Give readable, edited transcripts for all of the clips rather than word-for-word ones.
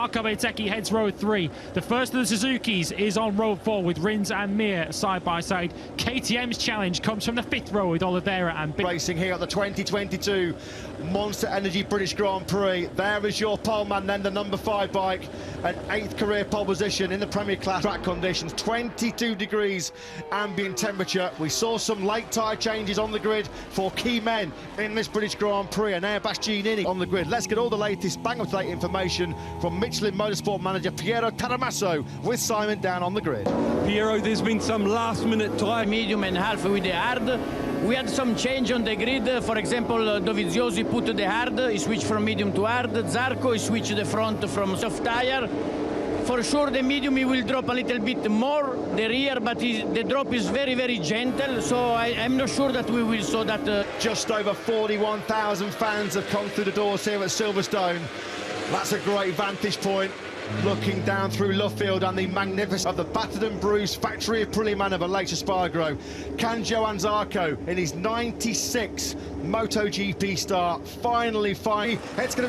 Kobayashi heads row 3. The first of the Suzukis is on row 4 with Rins and Mir side by side. KTM's challenge comes from the 5th row with Oliveira and racing here at the 2022 Monster Energy British Grand Prix. There is your pole man, then the number 5 bike, an 8th career pole position in the Premier Class track conditions, 22 degrees ambient temperature. We saw some late tyre changes on the grid for key men in this British Grand Prix, and Airbus Giannini on the grid. Let's get all the latest bang-up-to-date information from Michelin Motorsport manager Piero Taramasso with Simon down on the grid. Piero, there's been some last-minute tyre. Medium and half with the hard. We had some change on the grid. For example, Dovizioso put the hard, he switched from medium to hard. Zarco, he switched the front from soft tire. For sure, the medium he will drop a little bit more the rear, but the drop is very, very gentle. So I'm not sure that we will saw that. Just over 41,000 fans have come through the doors here at Silverstone. That's a great vantage point, looking down through Luffield and the magnificence of the battered and bruised factory Aprilia man of Aleix Espargaro. Can Johann Zarco, in his 96th Moto GP start, finally, it's going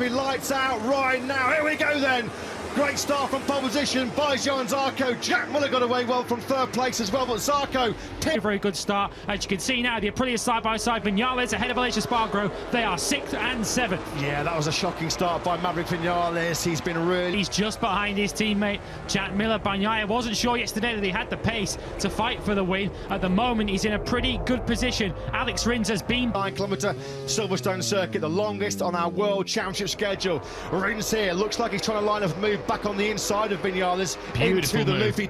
to be lights out right now. Here we go then. Great start from pole position by Johann Zarco. Jack Miller got away well from 3rd place as well, but Zarco... Very good start. As you can see now, the Aprilia side-by-side, Vinales ahead of Aleix Espargaro. They are 6th and 7th. Yeah, that was a shocking start by Maverick Vinales. He's been really... He's just behind his teammate, Jack Miller. Bagnaia wasn't sure yesterday that he had the pace to fight for the win. At the moment, he's in a pretty good position. Alex Rins has been... 9-kilometre Silverstone circuit, the longest on our World Championship schedule. Rins here, looks like he's trying to line up a move back on the inside of Vinales into the loopy.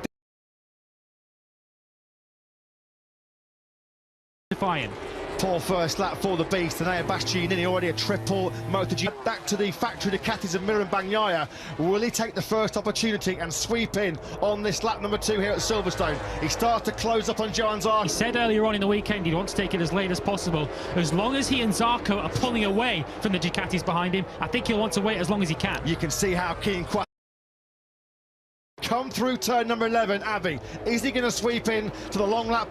Poor first lap for the beast, and Airbus Giannini already a triple Moto GP. Back to the factory Ducatis of Mir and Bagnaia. Will he take the first opportunity and sweep in on this lap number 2 here at Silverstone? He starts to close up on Johann Zarco. He said earlier on in the weekend he'd want to take it as late as possible. As long as he and Zarco are pulling away from the Ducatis behind him, I think he'll want to wait as long as he can. You can see how keen come through turn number 11. Abbey, is he going to sweep in to the long lap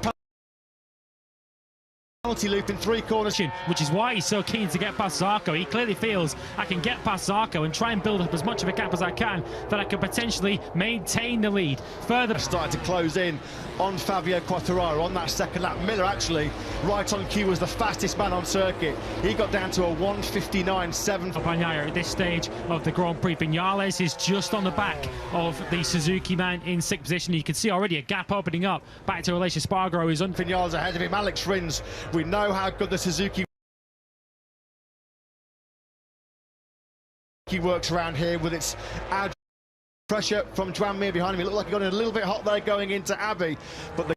penalty loop in 3 corners? Which is why he's so keen to get past Zarco. He clearly feels, I can get past Zarco and try and build up as much of a gap as I can, that I can potentially maintain the lead. Further started to close in on Fabio Quartararo on that 2nd lap. Miller actually right on cue was the fastest man on circuit. He got down to a 1:59.7. Bagnaia at this stage of the Grand Prix. Vinales is just on the back of the Suzuki man in 6th position. You can see already a gap opening up back to Aleix Espargaro, who's Vinales ahead of him. Alex Rins, we know how good the Suzuki works around here with its pressure from Joan Mir behind him. It looked like he got in a little bit hot there going into Abbey, but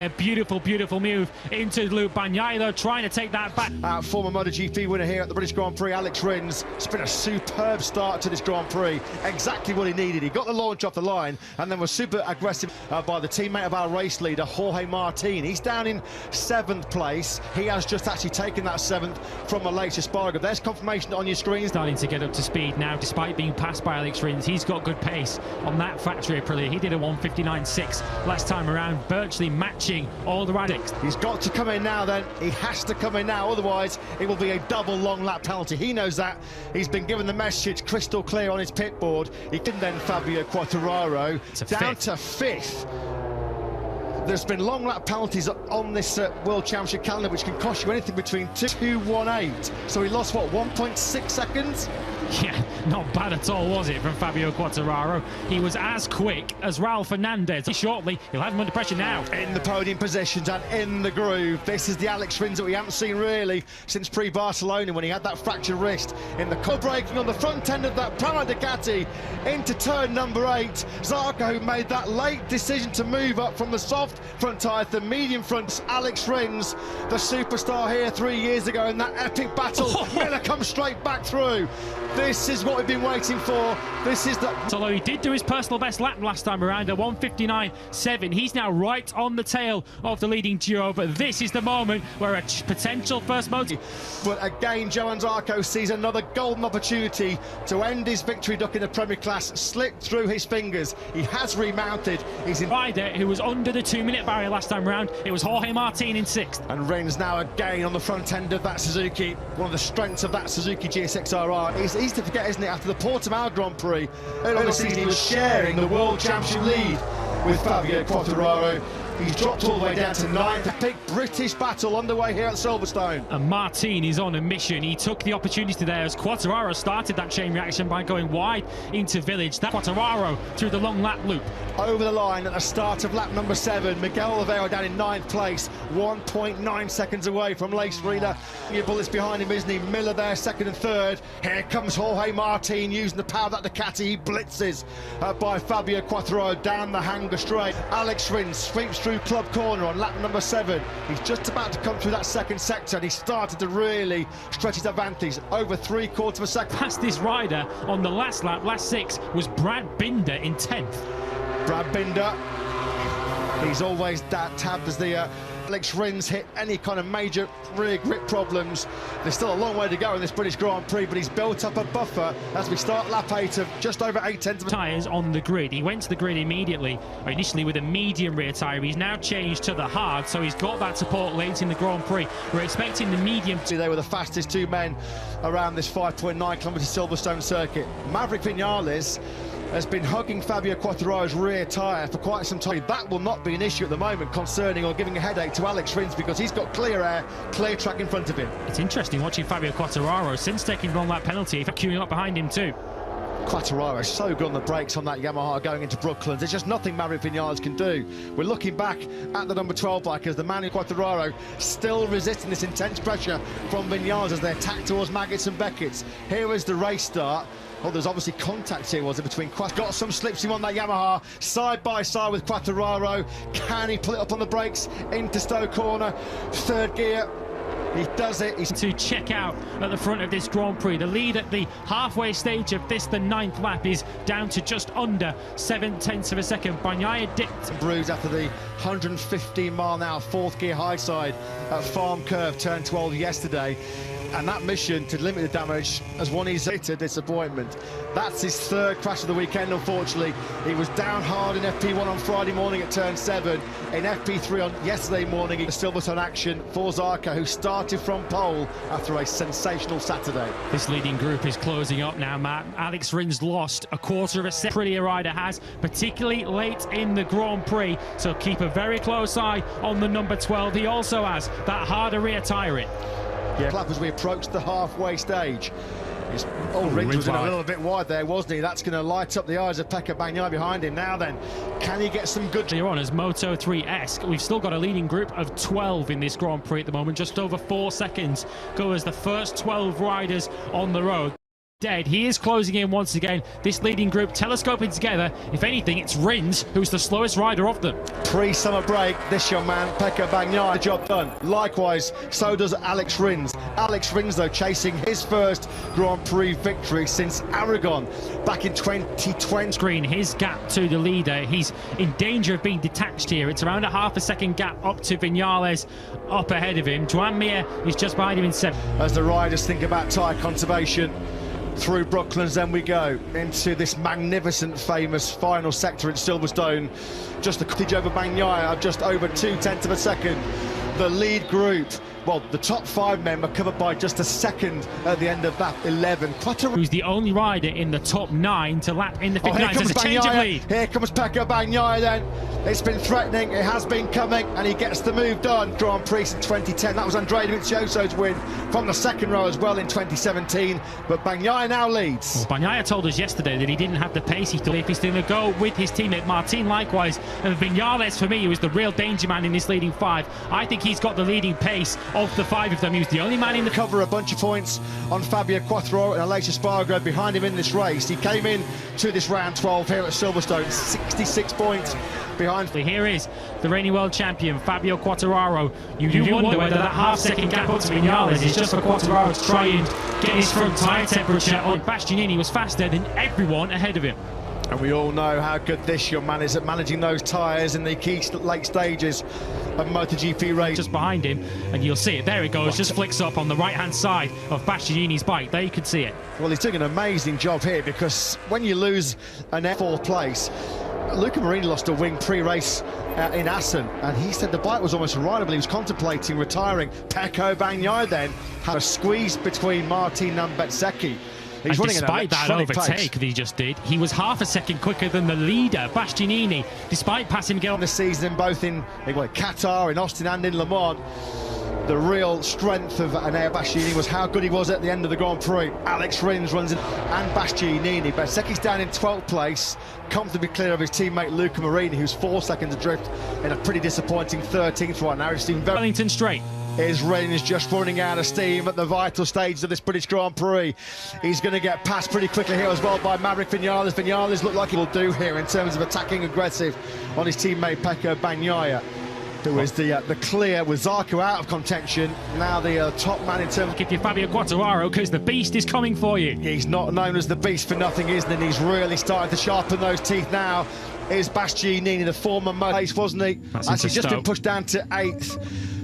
a beautiful, beautiful move into the loop. Bagnaia, though, trying to take that back. Former MotoGP winner here at the British Grand Prix, Alex Rins. It's been a superb start to this Grand Prix. Exactly what he needed. He got the launch off the line and then was super aggressive by the teammate of our race leader, Jorge Martin. He's down in 7th place. He has just actually taken that 7th from Aleix Espargaro. There's confirmation on your screen. Starting to get up to speed now, despite being passed by Alex Rins. He's got good pace on that factory Aprilia. He did a 1:59.6 last time around, virtually matching all the radix. He's got to come in now then. He has to come in now, otherwise it will be a double long lap penalty. He knows that. He's been given the message crystal clear on his pit board. He can then Fabio Quartararo down to 5th. There's been long lap penalties on this World Championship calendar which can cost you anything between 2.18. So he lost, what, 1.6 seconds? Yeah, not bad at all, was it, from Fabio Quartararo? He was as quick as Raul Fernandez. Shortly, he'll have him under pressure now. In the podium positions and in the groove. This is the Alex Rins that we haven't seen really since pre-Barcelona, when he had that fractured wrist. In the braking on the front end of that Prama Ducati into turn number 8. Zarco, who made that late decision to move up from the soft front tyre to the medium front. Alex Rins, the superstar here 3 years ago in that epic battle. Miller comes straight back through. This is what we've been waiting for. This is the... Although he did do his personal best lap last time around at 1:59.7, he's now right on the tail of the leading duo, but this is the moment where a potential first motor... But again, Johann Zarco sees another golden opportunity to end his victory duck in the Premier Class. Slipped through his fingers. He has remounted. He's in... Rider who was under the 2-minute barrier last time around. It was Jorge Martin in 6th. And Rins now again on the front end of that Suzuki. One of the strengths of that Suzuki GSX-RR is easy to forget, isn't it, after the Portimao Grand Prix earlier this season, he was sharing the World Championship lead with Fabio Quartararo. He's dropped all the way down to 9th. A big British battle underway here at Silverstone. And Martin is on a mission. He took the opportunity there as Quartararo started that chain reaction by going wide into Village. That Quartararo through the long lap loop. Over the line at the start of lap number 7. Miguel Oliveira down in 9th place, 1.9 seconds away from Lace Reader. Your bullets behind him, isn't he? Miller there, 2nd and 3rd. Here comes Jorge Martin using the power of that Ducati. He blitzes by Fabio Quartararo down the Hangar straight. Alex Rins sweeps through Club Corner on lap number 7. He's just about to come through that second sector and he started to really stretch his advantage over 3/4 of a second. Past this rider on the last lap, last 6, was Brad Binder in 10th. Brad Binder, he's always tabbed as the Alex Rins hit any kind of major rear grip problems. There's still a long way to go in this British Grand Prix, but he's built up a buffer as we start lap 8 of just over 8/10 of a... Tyres on the grid. He went to the grid immediately, initially with a medium rear tyre. He's now changed to the hard, so he's got that support late in the Grand Prix. We're expecting the medium. They were the fastest 2 men around this 5.9 kilometre Silverstone circuit. Maverick Vinales has been hugging Fabio Quartararo's rear tyre for quite some time. That will not be an issue at the moment concerning or giving a headache to Alex Rins because he's got clear air, clear track in front of him. It's interesting watching Fabio Quartararo since taking one lap penalty, queuing up behind him too. Quartararo is so good on the brakes on that Yamaha going into Brooklands. There's just nothing Maverick Vinales can do. We're looking back at the number 12 bike as the man in Quartararo still resisting this intense pressure from Vinales as they attack towards Maggots and Beckett's. Here is the race start. Oh, there's obviously contact here, was it, between Got some slipstream on that Yamaha, side by side with Quartararo. Can he pull it up on the brakes into Stowe Corner? 3rd gear. He does it. He's to check out at the front of this Grand Prix. The lead at the halfway stage of this, the 9th lap, is down to just under 7/10 of a second. Bagnaia dipped. Bruised after the 115-mile-an-hour 4th gear high side at Farm Curve, turn 12 yesterday. And that mission to limit the damage has won his bitter disappointment. That's his 3rd crash of the weekend, unfortunately. He was down hard in FP1 on Friday morning at turn 7. In FP3 on yesterday morning, the Silverstone action for Zarco, who started from pole after a sensational Saturday. This leading group is closing up now, Matt. Alex Rins lost a 1/4 of a second. Pretty a rider has, particularly late in the Grand Prix. So keep a very close eye on the number 12. He also has that harder rear tyre in. Yeah, clap as we approach the halfway stage. Rins was in a little bit wide there, wasn't he? That's going to light up the eyes of Pekka Bagnaia behind him. Now then, can he get some good... You're on as Moto 3-esque. We've still got a leading group of 12 in this Grand Prix at the moment. Just over 4 seconds go as the first 12 riders on the road. Dead. He is closing in once again. This leading group telescoping together. If anything, it's Rins who's the slowest rider of them. Pre-summer break, this young man, Pekka Bagnaia, the job done. Likewise, so does Alex Rins. Alex Rins, though, chasing his first Grand Prix victory since Aragon back in 2020. Screen his gap to the leader. He's in danger of being detached here. It's around a half a second gap up to Vinales up ahead of him. Joan Mir is just behind him in 7th. As the riders think about tyre conservation, through Brooklands, then we go into this magnificent, famous final sector at Silverstone. Just a cottage over Bagnaia of just over 2/10 of a second. The lead group, well, the top 5 men are covered by just a second at the end of that 11. Who's the only rider in the top 9 to lap in the 59. There's a change of lead. Here comes Pekka Bagnaia then. It's been threatening, it has been coming, and he gets the move done. Grand Prix in 2010. That was Andrea Dovizioso's win from the 2nd row as well in 2017. But Bagnaia now leads. Well, Bagnaia told us yesterday that he didn't have the pace he thought. If he's going to go with his teammate Martin likewise, and Vinales for me was the real danger man in this leading 5. I think he's got the leading pace of the 5 of them. He was the only man in the cover. A bunch of points on Fabio Quartararo and Aleix Espargaro behind him in this race. He came in to this round 12 here at Silverstone, 66 points behind. Here is the reigning world champion Fabio Quartararo. You do wonder whether that half-second gap up to Vinales is just for Quartararo to try and get his front tyre temperature on. Bastianini was faster than everyone ahead of him. And we all know how good this young man is at managing those tyres in the key late stages of MotoGP race. Just behind him, and you'll see it. There it goes, just flicks up on the right-hand side of Bastianini's bike. There you can see it. Well, he's doing an amazing job here, because when you lose an F4 place, Luca Marini lost a wing pre-race in Assen, and he said the bike was almost unrideable. He was contemplating retiring. Pecco Bagnaia then had a squeeze between Martin and Bezzecchi He's running despite that overtake that he just did, he was half a second quicker than the leader, Bastianini, despite passing Gil. The season, both in Qatar, in Austin and in Le Mans. The real strength of Enea Bastianini was how good he was at the end of the Grand Prix. Alex Rins runs in, and Bastianini. Bezzecchi's down in 12th place, comfortably clear of his teammate Luca Marini, who's 4 seconds adrift in a pretty disappointing 13th right now. He's seen Wellington straight. His Rins just running out of steam at the vital stages of this British Grand Prix. He's going to get passed pretty quickly here as well by Maverick Vinales. Vinales looked like he will do here in terms of attacking aggressive on his teammate Pecco Bagnaia, who is the clear, with Zarco out of contention, now the top man in terms of... If you're Fabio Quartararo, because the beast is coming for you. He's not known as the beast for nothing, isn't he? He's really starting to sharpen those teeth now. Is Bastianini, the former race, wasn't he? As he's just been pushed down to 8th.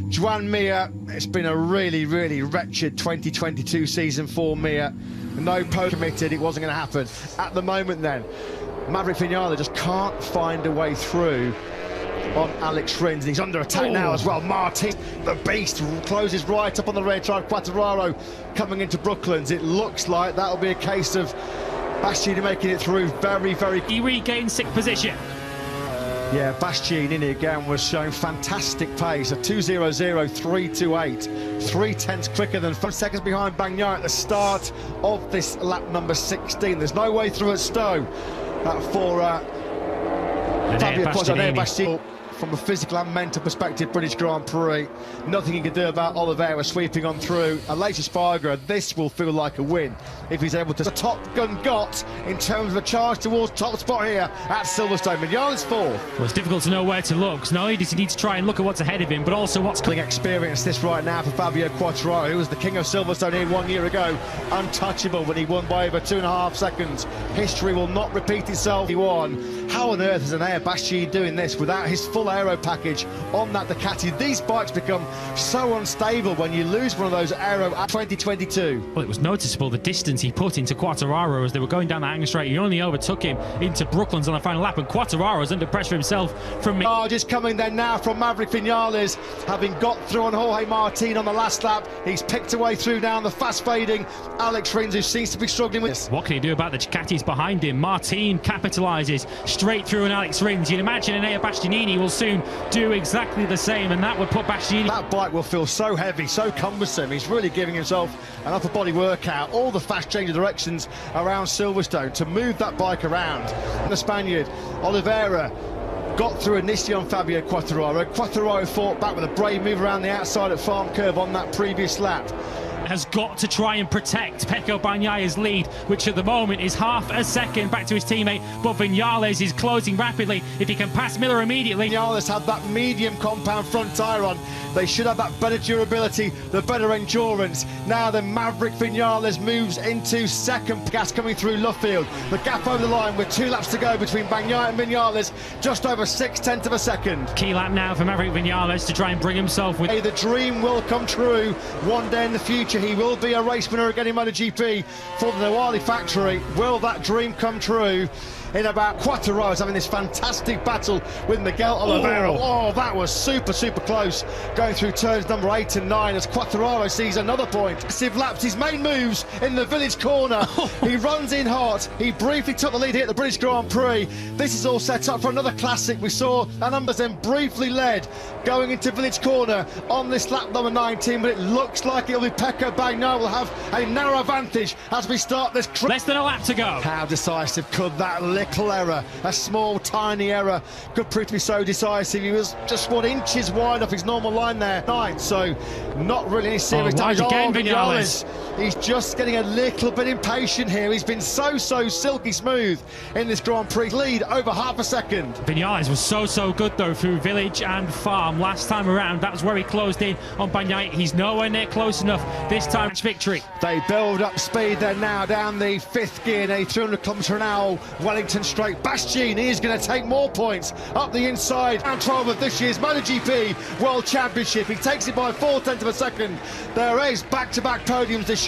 Joan Mir, it's been a really, really wretched 2022 season for Mir. No pole committed, it wasn't going to happen. At the moment then, Maverick Vinales just can't find a way through on Alex Rins. He's under attack now as well. Martin, the beast, closes right up on the rear tire. Quartararo coming into Brooklands. It looks like that'll be a case of Bastianini making it through very, very... He regained 6th position. Yeah, Bastianini again was showing fantastic pace. A 2:00.328, 3/10 quicker than 5 seconds behind Bagnaia at the start of this lap number 16. There's no way through at Stowe for Fabio Bastianini. From a physical and mental perspective, British Grand Prix, nothing he can do about Oliveira sweeping on through. And Aleix Espargaro, this will feel like a win if he's able to. The Top Gun got in terms of a charge towards top spot here at Silverstone. Vinales 4th. Well, it's difficult to know where to look. Not only does he need to try and look at what's ahead of him, but also what's coming. Experience this right now for Fabio Quartararo, who was the king of Silverstone here 1 year ago, untouchable when he won by over 2.5 seconds. History will not repeat itself. He won. How on earth is Enea Bastianini doing this without his full aero package on that Ducati? These bikes become so unstable when you lose one of those aero at 2022. Well, it was noticeable the distance he put into Quartararo as they were going down the hanging straight. He only overtook him into Brooklands on the final lap, and Quartararo's under pressure himself from... Just coming then now from Maverick Vinales, having got through on Jorge Martin on the last lap. He's picked away through down the fast fading Alex Rins, who seems to be struggling with this. What can he do about the Ducatis behind him? Martin capitalises straight through on Alex Rins. You'd imagine Enea Bastianini will soon do exactly the same, and that would put Bastianini... That bike will feel so heavy, so cumbersome. He's really giving himself an upper body workout, all the fast change of directions around Silverstone to move that bike around. And the Spaniard, Oliveira, got through initially on Fabio Quartararo. Quartararo fought back with a brave move around the outside at Farm Curve on that previous lap. Has got to try and protect Pecco Bagnaia's lead, which at the moment is half a second back to his teammate, but Vinales is closing rapidly. If he can pass Miller immediately... Vinales had that medium compound front tyre on. They should have that better durability, the better endurance. Now then, Maverick Vinales moves into second. Gas coming through Luffield. The gap over the line with 2 laps to go between Bagnaia and Vinales, just over 6/10 of a second. Key lap now for Maverick Vinales to try and bring himself with... Hey, the dream will come true one day in the future. He will be a race winner again in Moto GP for the Nawali factory. Will that dream come true? In about Quartararo's having this fantastic battle with Miguel Oliveira. Oh, that was super close, going through turns number 8 and 9 as Quartararo sees another point. Massive laps, his main moves in the village corner. He runs in hot. He briefly took the lead here at the British Grand Prix. This is all set up for another classic. We saw numbers then briefly led going into village corner on this lap number 19, but it looks like it'll be Pecco Bagnaia will have a narrow advantage as we start this. Less than a lap to go. How decisive could that little error, a small tiny error, could prove to be so decisive? He was just 1 inches wide off his normal line there. So not really any serious damage. Again, Vinales. He's just getting a little bit impatient here. He's been so silky smooth in this Grand Prix. Lead over half a second. Vinales was so good though through village and farm last time around. That was where he closed in on Bagnaia. He's nowhere near close enough this time. Victory. They build up speed there now down the 5th gear, nearly 300 km an hour. Wellington straight. Bastianini is going to take more points up the inside. Round 12 of this year's Moto GP World Championship. He takes it by 4/10 of a second. There is back-to-back podiums this